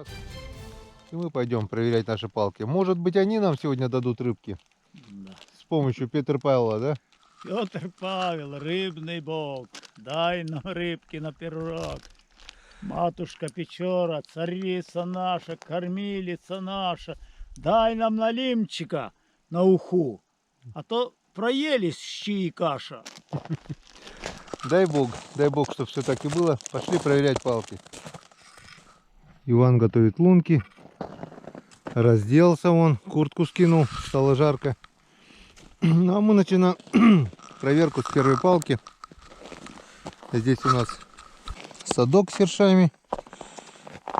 сейчас и мы пойдем проверять наши палки. Может быть, они нам сегодня дадут рыбки? Да. С помощью Петра Павла, да? Петр Павел, рыбный бог, дай нам рыбки на пирог. Матушка Печора, царица наша, кормилица наша, дай нам налимчика на уху, а то проелись щи и каша. Дай Бог, чтобы все так и было. Пошли проверять палки. Иван готовит лунки. Разделся он, куртку скинул, стало жарко. Ну а мы начинаем проверку с первой палки. Здесь у нас садок с ершами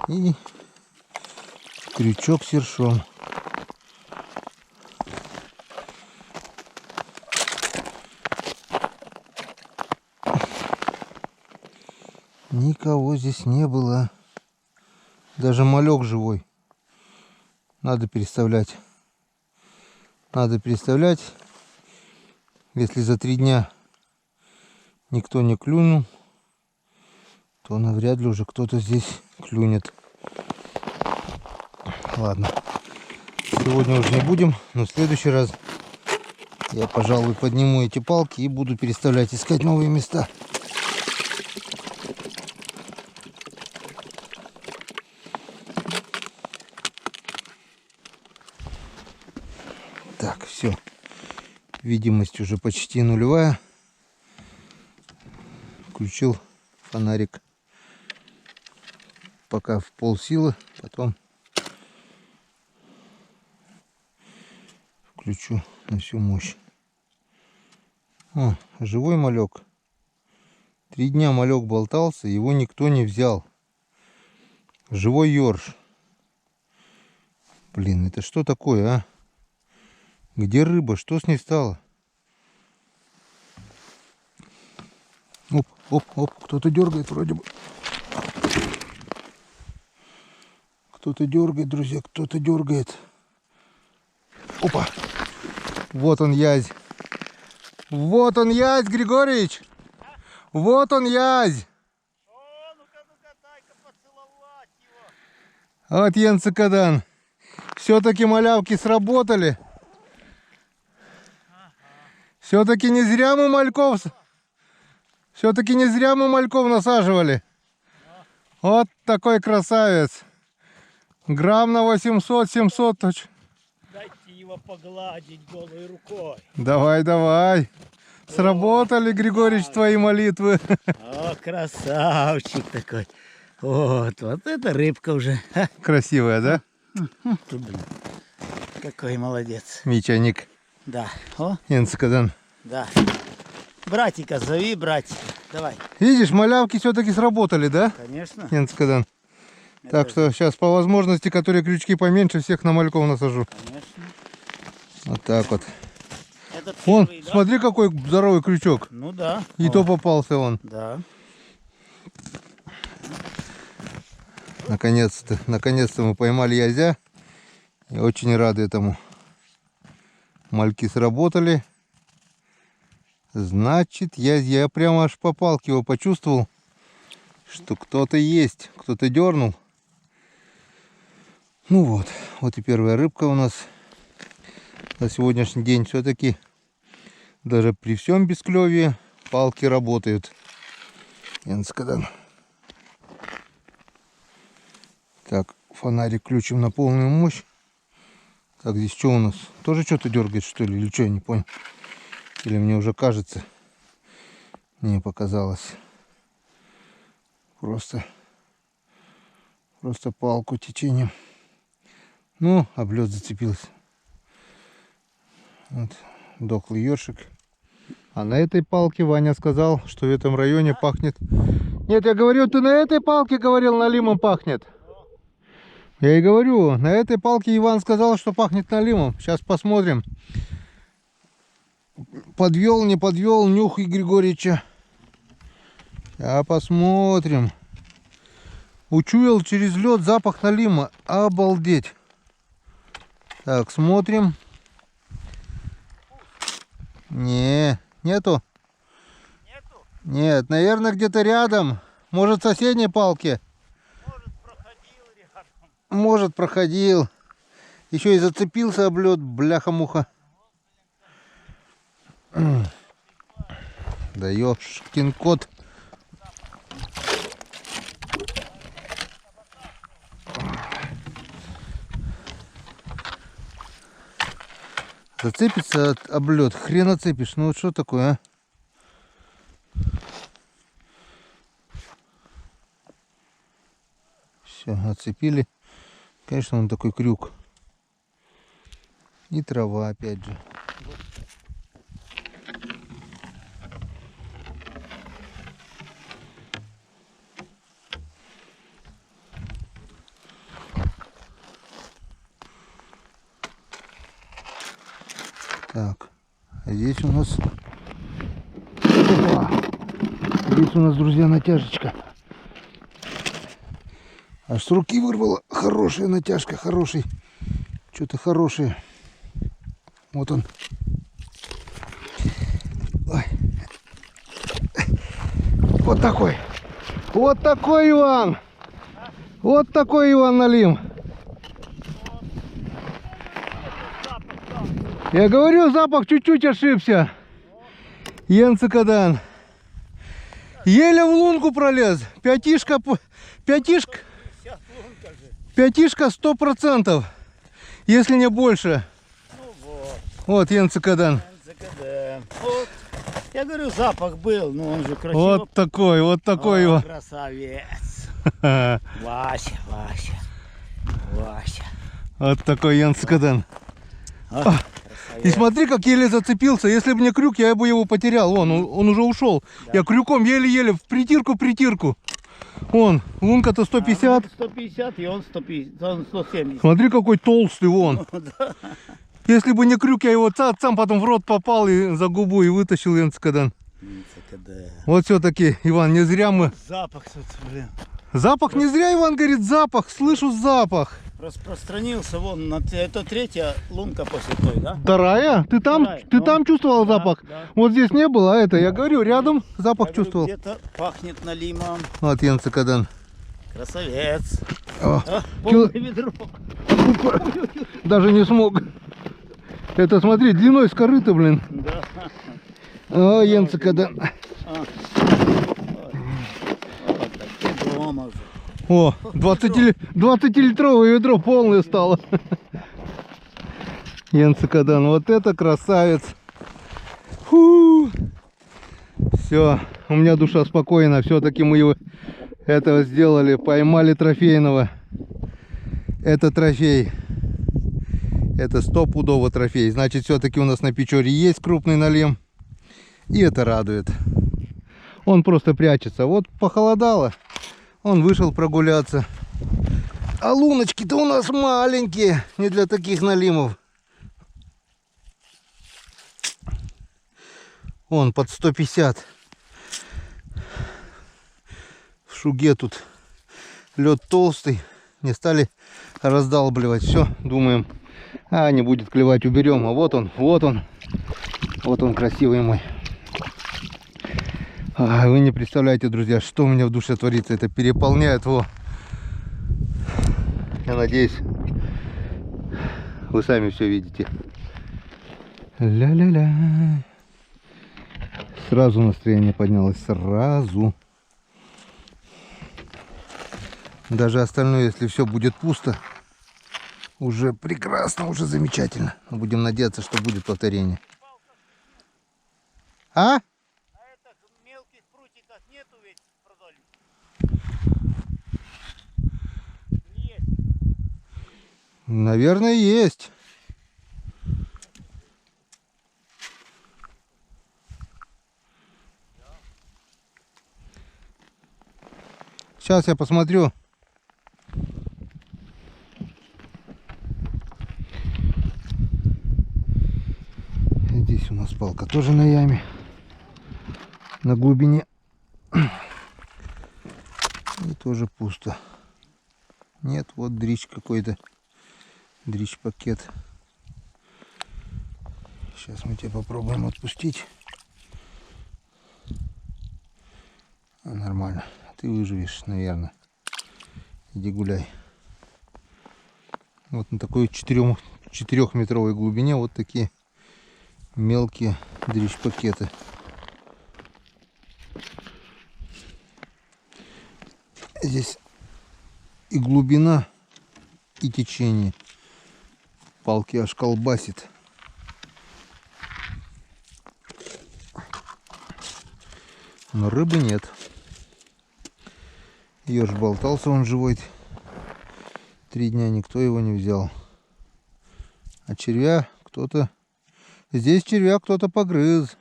и крючок с ершом. Никого здесь не было. Даже малек живой. Надо переставлять. Надо переставлять. Если за 3 дня никто не клюнул, то навряд ли уже кто-то здесь клюнет. Ладно. Сегодня уже не будем, но в следующий раз я, пожалуй, подниму эти палки и буду переставлять, искать новые места. Так, все. Видимость уже почти нулевая. Включил фонарик пока в полсилы, потом включу на всю мощь. О, живой малек. 3 дня малек болтался, его никто не взял. Живой ёрш. Блин, это что такое, а? Где рыба? Что с ней стало? Оп, оп, оп. Кто-то дергает вроде бы. Кто-то дергает, друзья. Кто-то дергает. Опа. Вот он язь. Вот он язь, Григорьевич. Вот он язь. Ну-ка, дай-ка поцеловать его. Вот Янцекадан. Все-таки малявки сработали. Все-таки не зря мы мальков... Все-таки не зря мы мальков насаживали. Вот такой красавец. Грамм на 800-700 точно. Дайте его погладить голой рукой. Давай, давай. Сработали, Григорьевич, твои молитвы. О, красавчик такой. Вот это рыбка уже. Красивая, да? Тут, блин, какой молодец. Мичаник. Да. О, Янцекадан. да. Братика зови, братика. Давай. Видишь, малявки все-таки сработали, да? Конечно. Янцекадан. Так что сейчас по возможности, которые крючки поменьше, всех на мальков насажу. Конечно. Вот так вот. Это Вон, первый, да? смотри, какой здоровый крючок. Ну да. И то попался он. Да. Наконец-то мы поймали язя. И очень рады этому. Мальки сработали. Значит, я прямо аж по палке его почувствовал, что кто-то есть, кто-то дернул. Ну вот, вот и первая рыбка у нас на сегодняшний день. Все-таки даже при всем бесклевье палки работают. Янцекадан. Так, фонарик включим на полную мощь. Так, здесь что у нас? Тоже что-то дергает, что ли? Или что, я не понял. Или мне уже кажется? Не показалось. Просто палку течением. Ну, об лед зацепился. Вот, дохлый ёршик. А на этой палке Ваня сказал, что в этом районе пахнет... Нет, я говорю, ты на этой палке говорил, налимом пахнет. Я и говорю, на этой палке Иван сказал, что пахнет налимом. Сейчас посмотрим. Подвел, не подвел нюх и Григорьевича. Сейчас посмотрим. Учуял через лед запах налима. Обалдеть. Так, смотрим. Нету. Нету? Нет, наверное, где-то рядом. Может, в соседней палке. Может, проходил рядом. Может, проходил. Еще и зацепился об лед, бляха-муха. Да ёшкин кот. Зацепится об лед, хрен оцепишь. Ну вот что такое, а? Все, отцепили. Конечно, он такой крюк. И трава опять же. Так, а здесь у нас... Опа! Здесь у нас, друзья, натяжечка. Аж с руки вырвало. Хорошая натяжка, хороший. Что-то хорошее. Вот он. Ой. Вот такой. Вот такой, Иван. Вот такой, Иван, налим. Я говорю, запах чуть-чуть ошибся. Янцикадан. Еле в лунку пролез. Пятишка 100%. Если не больше. Ну вот. Вот Янцикадан. Вот. Я говорю, запах был, но он же красиво. Вот такой, О, его. красавец. Вася. Вот такой Янцикадан. Красавец. И смотри, как еле зацепился. Если бы не крюк, я бы его потерял. Вон, он уже ушел. Да. Я крюком еле-еле в притирку. Вон, лунка-то 150. 150, и он 170. Смотри, какой толстый вон. Если бы не крюк, я его сам потом в рот попал и за губу и вытащил Янцикадан. Вот все-таки, Иван, не зря мы... Запах тут, блин. Запах не зря, Иван говорит, запах. Слышу запах. Распространился вон, это третья лунка после той, да? Вторая? Ты там чувствовал запах? Да. Вот здесь не было, а это, я говорю, рядом запах чувствовал. Где-то пахнет налимом. Вот Янцикадан. Красавец. Полное ведро. Даже не смог. Это, смотри, длиной с корыта, блин. Да. О, Янцикадан. О, 20-литровое ведро полное стало. Янцикадан, вот это красавец. Все, у меня душа спокойна. Все-таки мы его этого сделали. Поймали трофейного. Это трофей. Это стопудово трофей. Значит, все-таки у нас на Печоре есть крупный налим. И это радует. Он просто прячется. Вот похолодало. Он вышел прогуляться. А луночки-то у нас маленькие. Не для таких налимов. Он под 150. В шуге тут лед толстый. Не стали раздалбливать. Все, думаем, не будет клевать, уберем. А вот он. Вот он красивый мой. Вы не представляете, друзья, что у меня в душе творится. Это переполняет его. Я надеюсь, вы сами все видите. Ля-ля-ля. Сразу настроение поднялось. Сразу. Даже остальное, если все будет пусто, уже прекрасно, уже замечательно. Будем надеяться, что будет повторение. А? Нету ведь продали. Наверное, есть. Сейчас я посмотрю. Здесь у нас палка тоже на яме. На глубине. И тоже пусто. Нет, вот дрищ какой-то. Дрищ-пакет. Сейчас мы тебя попробуем отпустить. Нормально. Ты выживешь, наверное. Иди гуляй. Вот на такой 4-метровой глубине вот такие мелкие дрищ-пакеты. Здесь и глубина, и течение. Палки аж колбасит. Но рыбы нет. Ёж болтался, он живой. 3 дня никто его не взял. А червя кто-то... Здесь червя кто-то погрыз.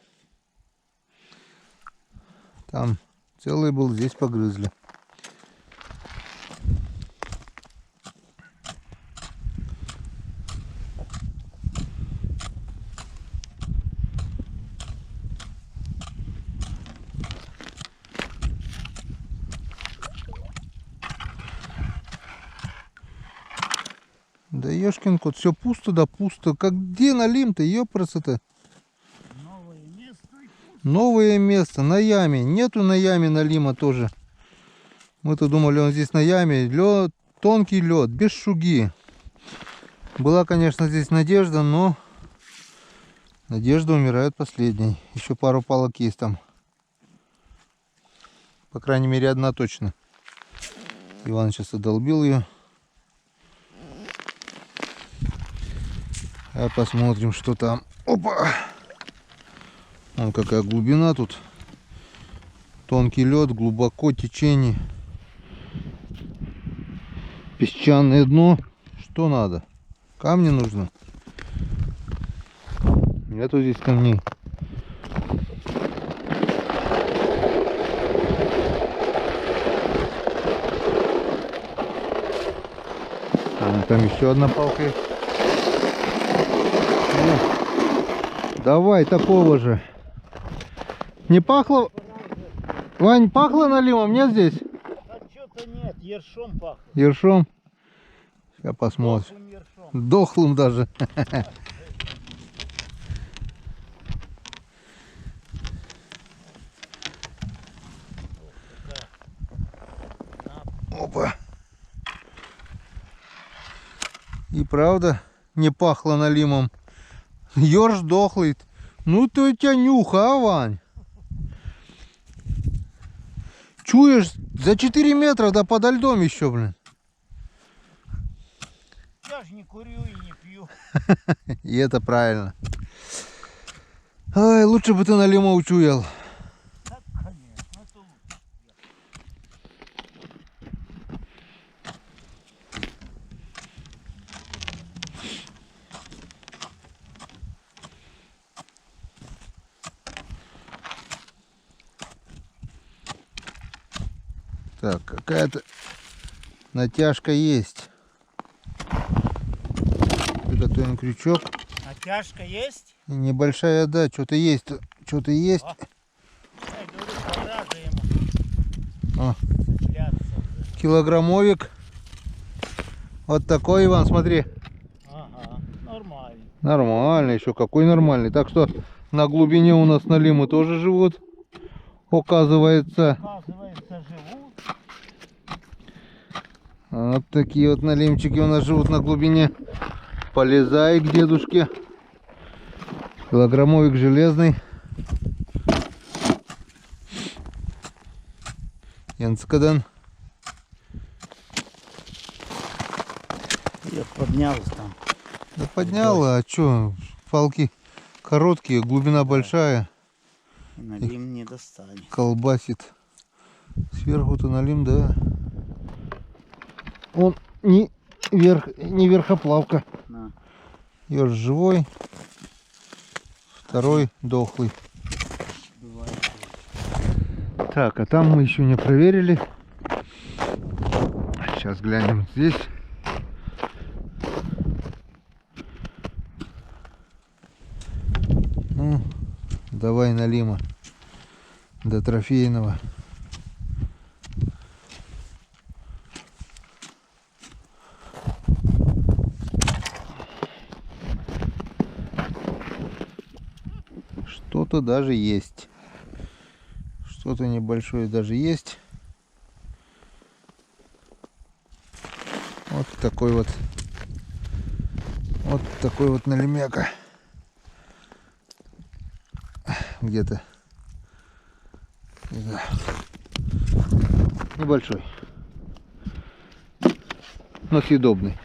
Там целый был, здесь погрызли. Да ёшкин кот, все пусто да пусто. Как где налим-то, ёпросота? Новое место. Новое место, на яме. Нету на яме налима тоже. Мы-то думали, он здесь на яме. Лед, тонкий лед, без шуги. Была, конечно, здесь надежда, но надежда умирает последней. Еще пару палок есть там. По крайней мере, одна точно. Иван сейчас одолбил ее. А посмотрим, что там. Опа! Вон какая глубина тут. Тонкий лед, глубоко течение. Песчаное дно. Что надо? Камни нужно. Нету здесь камней. Там еще одна палка есть. Давай такого же. Не пахло? Вань, пахло налимом? Нет здесь? А что-то нет, ершом пахнет. Ершом? Сейчас посмотрим. Дохлым ершом. Дохлым даже. Опа. И правда не пахло налимом. Ёрш дохлый. Ну ты у тебя нюха, а, Вань? Чуешь, за 4 метра да подо льдом еще, блин. Я же не курю и не пью. И это правильно. Ай, лучше бы ты налима учуял. Так, конечно, это лучше. Так, какая-то натяжка есть. Приготовим крючок. Натяжка есть? И небольшая, да, что-то есть. Что-то есть. Я говорю, пора же ему О, цепляться уже. килограммовик. Вот такой, Иван, смотри. Ага, нормально. Нормально, еще какой нормальный. Так что на глубине у нас налимы тоже живут. Оказывается. Оказывается, живут. Вот такие вот налимчики у нас живут на глубине. Полезай к дедушке. Килограммовик железный. Янцкадан. Я поднялся там. Да подняла, а что? Палки короткие, глубина большая. Налим не достанет. Колбасит. Сверху-то налим, да. Он не верхоплавка. На. Ёж живой. Второй дохлый. Бывает. Так, а там мы еще не проверили. Сейчас глянем здесь. Ну, давай налима до трофейного. Что-то даже есть. Что-то небольшое даже есть. Вот такой вот Вот такой вот налимяка. Где-то. Не знаю. Небольшой. Но съедобный.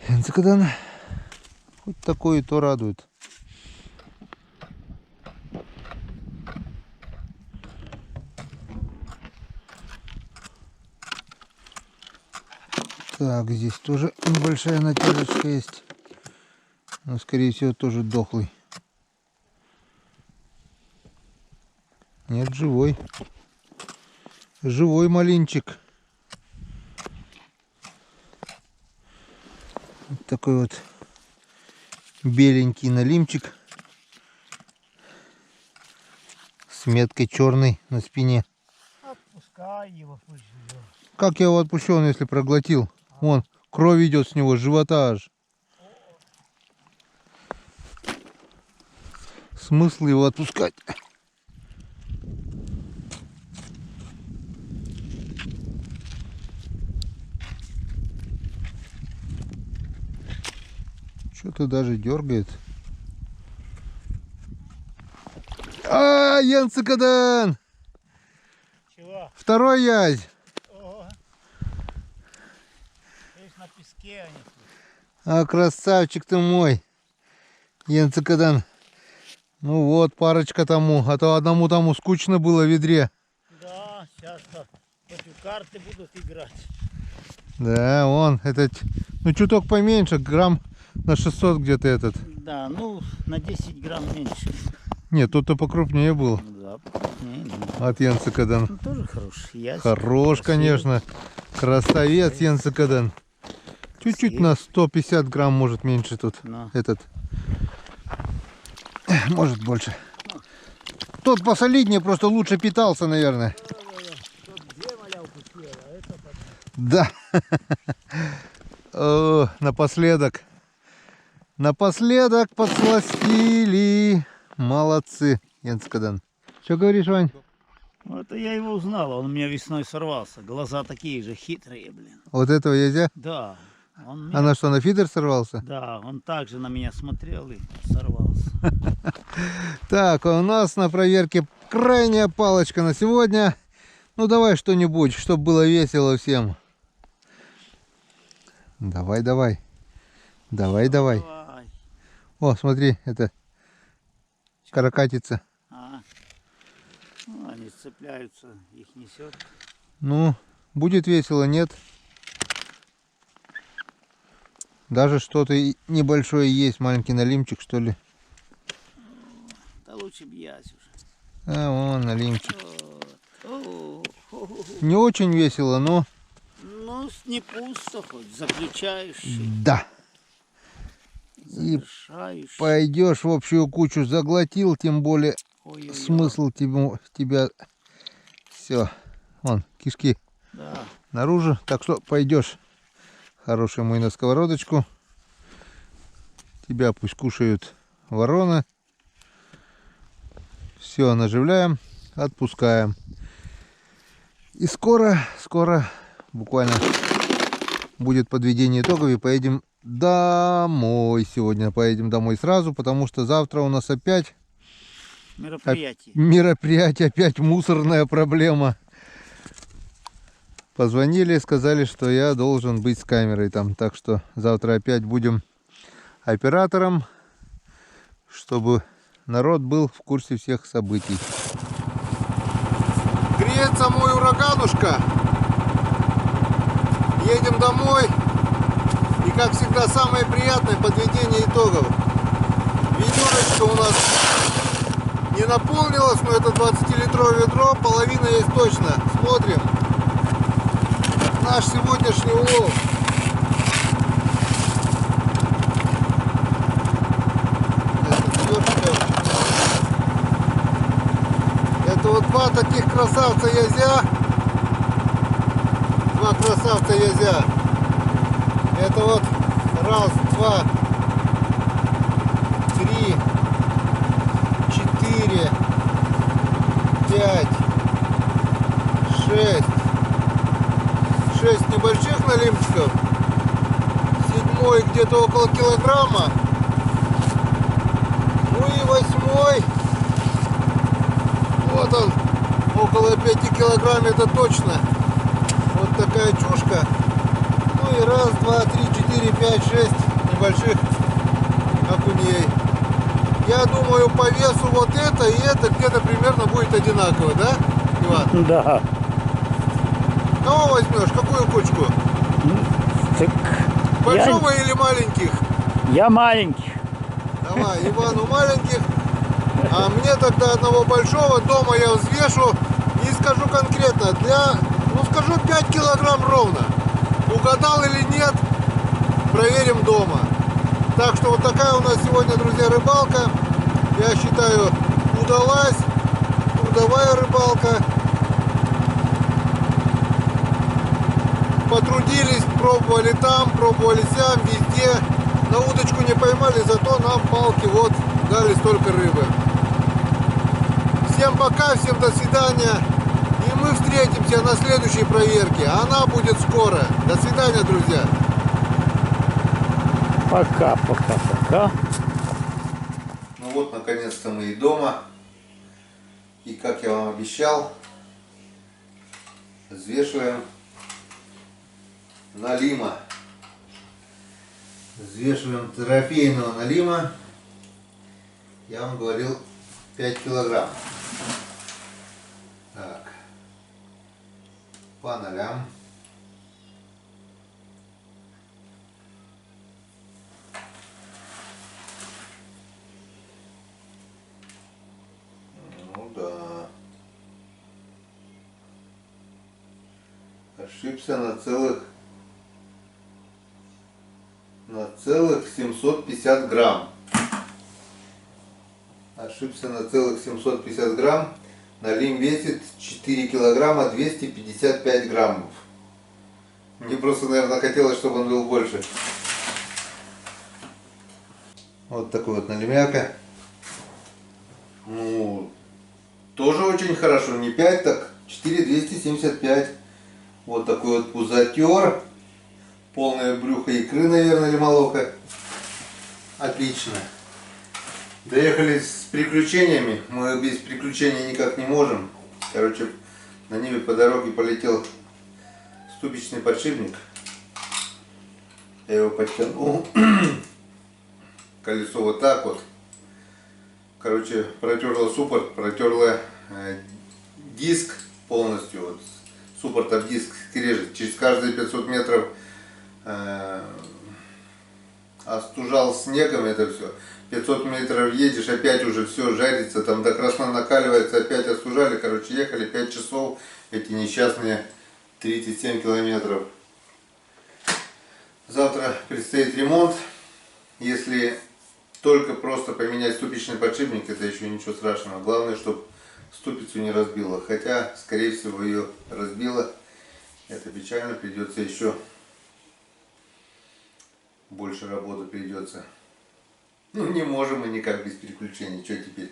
Янцикадан. Хоть такой и то радует. Так, здесь тоже небольшая натяжечка есть. Но, скорее всего, тоже дохлый. Нет, живой. Живой малинчик. Вот такой вот беленький налимчик. С меткой черной на спине. Отпускай его, пусть живет. Как я его отпущу, он если проглотил? Вон, кровь идет с него, с живота аж. Смысл его отпускать? Что-то даже дергает. А, Янцикадан! Чего? Второй язь. О, видишь, на песке они. А, красавчик ты мой, Янцикадан. Ну вот, парочка тому, а то одному тому скучно было в ведре. Да, сейчас-то против карты будут играть. Да, он этот, ну чуток поменьше, грамм на 600 где-то этот. Да, ну на 10 грамм меньше. Нет, тут-то покрупнее был Да, покрупнее. от Янцикадан. Ну, тоже хороший. Ясень, Хорош, красивый. конечно. Красавец Янцикадан. Чуть-чуть на 150 грамм, может, меньше тут Ну. этот. Может, больше. Тот посолиднее, просто лучше питался, наверное. Да. О, напоследок. Напоследок подсластили. Молодцы, Янцикадан. Что говоришь, Вань? Ну, это я его узнал, он у меня весной сорвался. Глаза такие же хитрые, блин. Вот этого язя? Да. Он А на что, на фидер сорвался? Да, он также на меня смотрел и сорвался. Так, а у нас на проверке крайняя палочка на сегодня. Ну давай что-нибудь, чтобы было весело всем. Давай, давай. Давай, давай. Давай. О, смотри, это каракатица. А. Ну, они цепляются, их несет. Ну, будет весело, нет? Даже что-то небольшое есть, маленький налимчик, что ли. Да лучше б ясь уже. А, вон налимчик. О, Не очень весело, но... ну, не пусто хоть, заключаешь, Да. И завершаешь. пойдешь в общую кучу, заглотил, тем более Ой-ой-ой. смысл тебя... Все, вон, кишки Да. наружу, так что пойдешь, хороший мой, на сковородочку. Тебя пусть кушают ворона. Все, наживляем, отпускаем. И скоро, буквально будет подведение итогов и поедем домой. Сегодня поедем домой сразу, потому что завтра у нас опять мероприятие, опять мусорная проблема. Позвонили, сказали, что я должен быть с камерой там. Так что завтра опять будем оператором, чтобы народ был в курсе всех событий. Греется мой ураганушка. Едем домой. И как всегда самое приятное подведение итогов. Ведерочка у нас не наполнилась, но это 20-литровое ведро, половина есть точно. Смотрим. Наш сегодняшний улов. Это вот два таких красавца язя. Два красавца язя. Это вот раз, два, три, четыре, пять, шесть, 6 небольших налимчиков. 7 где-то около килограмма. Ну и 8, вот он, около 5 килограмм, это точно. Вот такая чушка. Ну и 1, 2, 3, 4, 5, 6 небольших окуней. Я думаю, по весу вот это и это где-то примерно будет одинаково, да, Иван? Да. Кого возьмешь? Какую кучку? Так Большого или маленьких? я маленький. Давай, Ивану маленьких, а мне тогда одного большого. Дома я взвешу и скажу конкретно, скажу 5 килограмм ровно. Угадал или нет, проверим дома. Так что вот такая у нас сегодня, друзья, рыбалка. Я считаю, удалась, трудовая рыбалка. Потрудились, пробовали там, пробовали сям, везде. На удочку не поймали, зато нам палки вот дали столько рыбы. Всем пока, всем до свидания. И мы встретимся на следующей проверке. Она будет скоро. До свидания, друзья. Пока, пока, пока. Ну вот, наконец-то мы и дома. И как я вам обещал, взвешиваем налима. Взвешиваем трофейного налима. Я вам говорил 5 килограмм. Так. По нолям. Ну да. Ошибся на целых 750 грамм. Ошибся на целых 750 грамм. Налим весит 4 килограмма 255 граммов. Мне просто, наверное, хотелось, чтобы он был больше. Вот такой вот налимяка. Ну, тоже очень хорошо. Не 5, так 4,275. Вот такой вот пузатер. Полное брюхо икры, наверное, или молока. Отлично. Доехали с приключениями. Мы без приключений никак не можем. Короче, на Ниве по дороге полетел ступичный подшипник. Я его подтянул. Колесо вот так вот. Короче, протерло суппорт, протерло диск полностью. Вот, суппорт об диск скрежет. Через каждые 500 метров остужал снегом это все. 500 метров едешь, опять уже все жарится, там до красна накаливается, опять остужали. Короче, ехали 5 часов, эти несчастные 37 километров. Завтра предстоит ремонт. Если только просто поменять ступичный подшипник, это еще ничего страшного. Главное, чтобы ступицу не разбило. Хотя, скорее всего, ее разбило. Это печально, придется еще больше работы придется. Ну, не можем мы никак без переключений. Что теперь?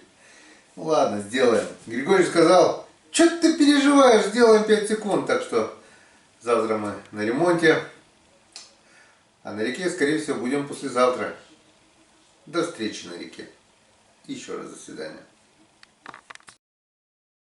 Ну, ладно, сделаем. Григорий сказал, что ты переживаешь, сделаем 5 секунд. Так что завтра мы на ремонте. А на реке, скорее всего, будем послезавтра. До встречи на реке. Еще раз до свидания.